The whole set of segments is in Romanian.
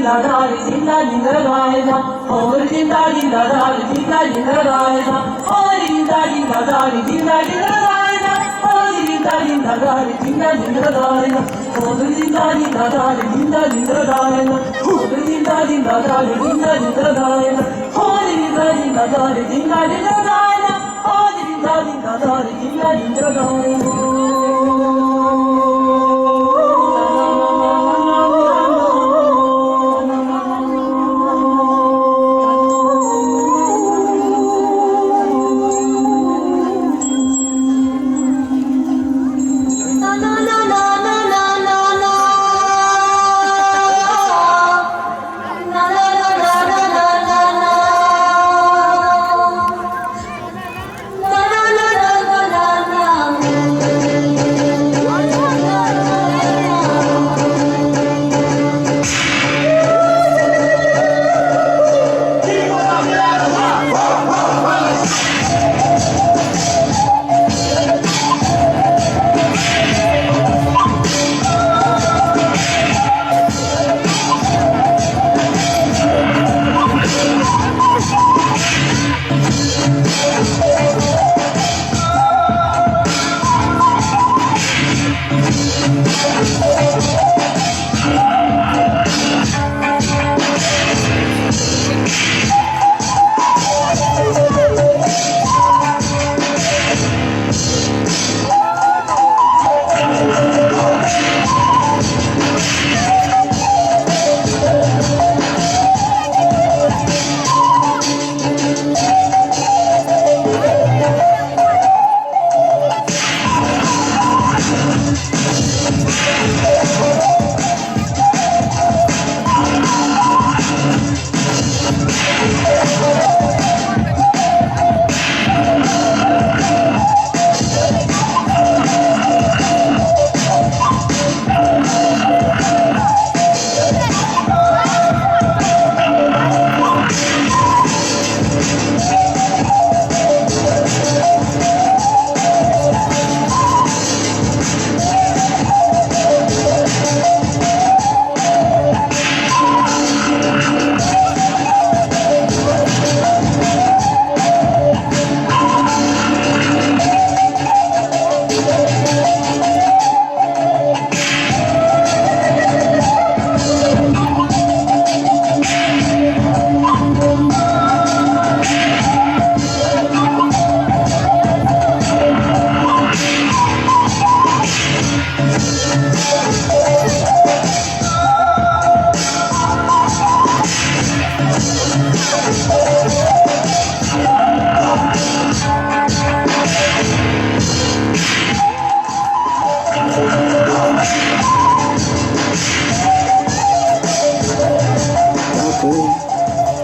dinda dari dinda dinda daida. Over dinda dinda dari dinda dinda daida. Over dinda dinda dari dinda dinda daida. Over dinda dinda dari dinda dinda daida. Over dinda dinda dari dinda dinda daida. Over dinda dinda dari dinda dinda daida. Over dinda dinda dari dinda dinda daida. Over dinda dinda dari dinda dinda daida.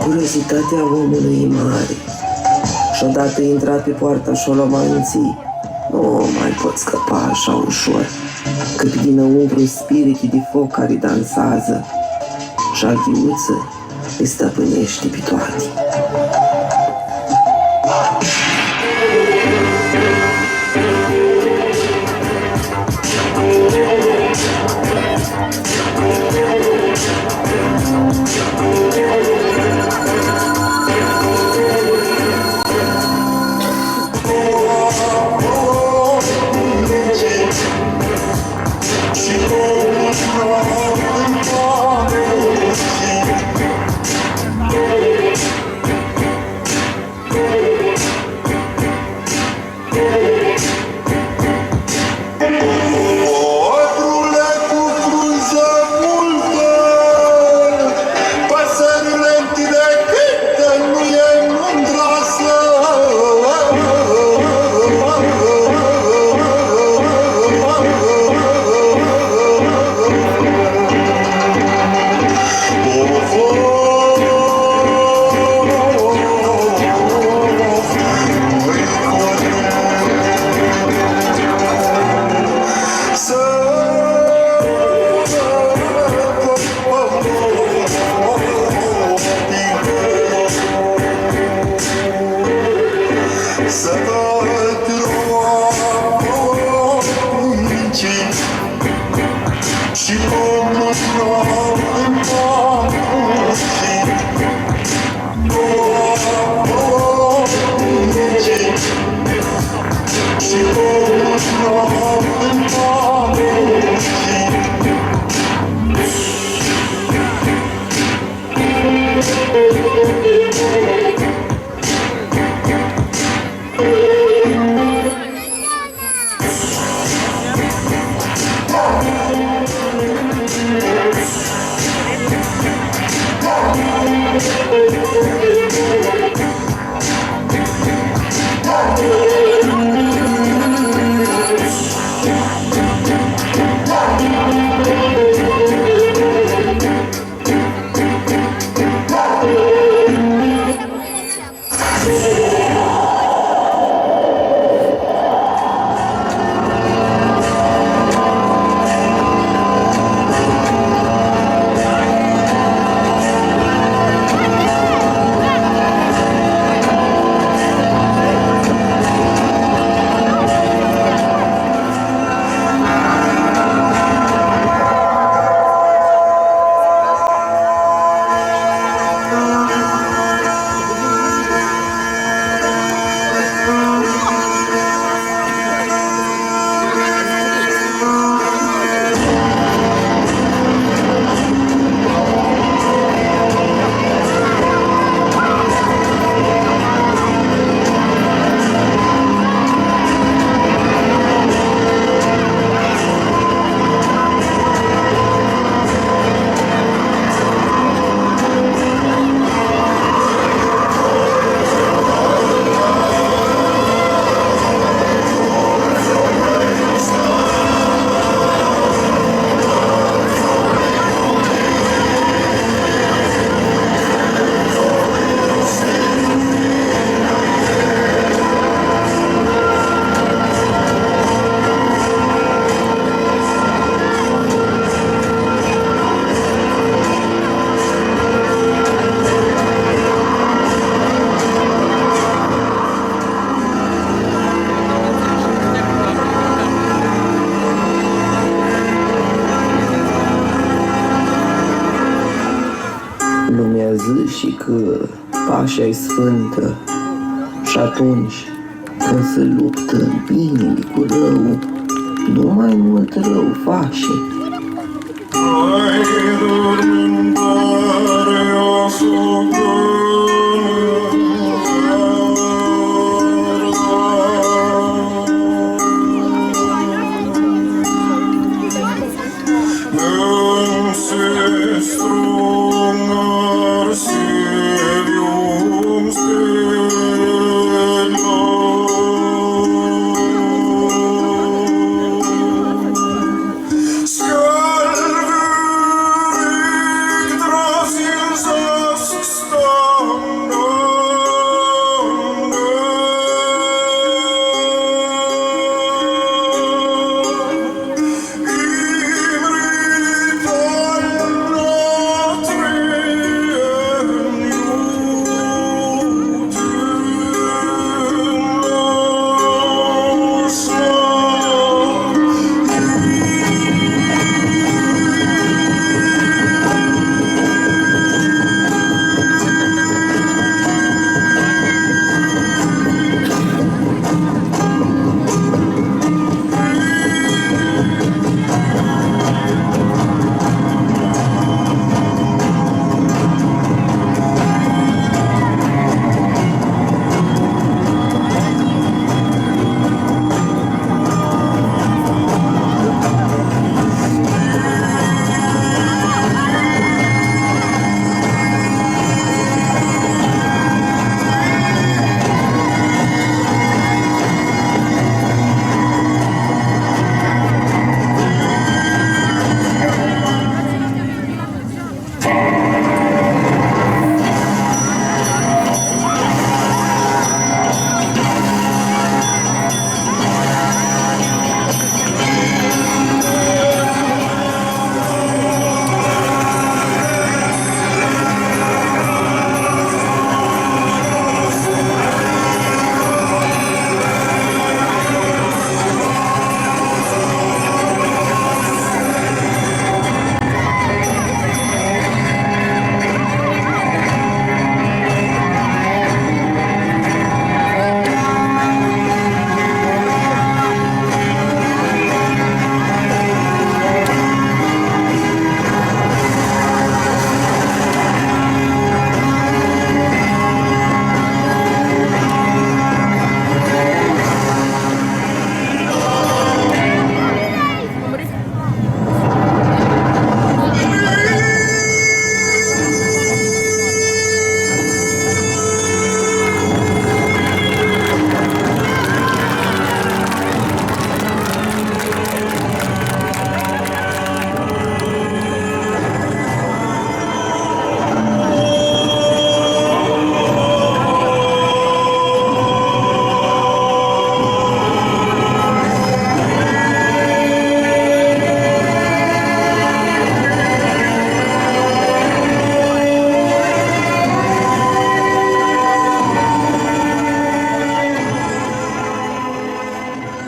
Curiozitatea omului e mare și odată intrat pe poarta Șolomanții, nu mai pot scăpa așa ușor, că pe dinăuntru spirite de foc care dansează și aghiuță le stăpânește pe toate. și totuși n-am întâlnit. Lumea zi și că pașa-i sfântă și atunci când se luptă binele cu rău, nu mai mult rău face. Ai dormintare Skälvig dras in så stång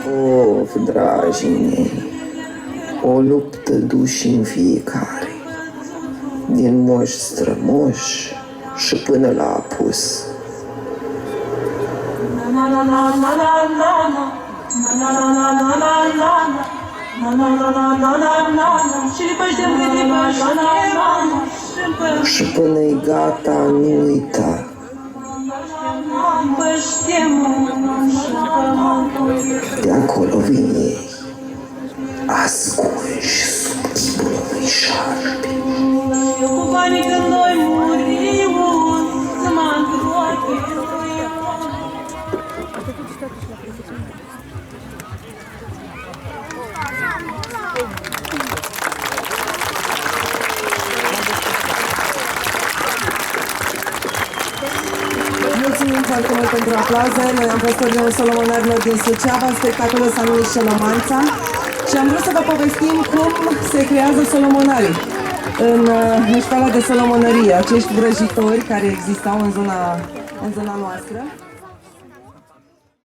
Of, dragii mei, o luptă duși în fiecare, din moși strămoși și până la apus. Și până-i gata, nu uita. De acolo vin ei, ascunși sub chipul unui șarpe. Eu cu banii când noi murim, să mă îngroape. Mulțumim foarte mult pentru aplauze. Noi am fost Ordinul Solomonarilor din Suceava, spectacolul s-a numit Șolomanța și am vrut să vă povestim cum se creează solomonarii în școala de solomonărie, acești vrăjitori care existau în zona noastră.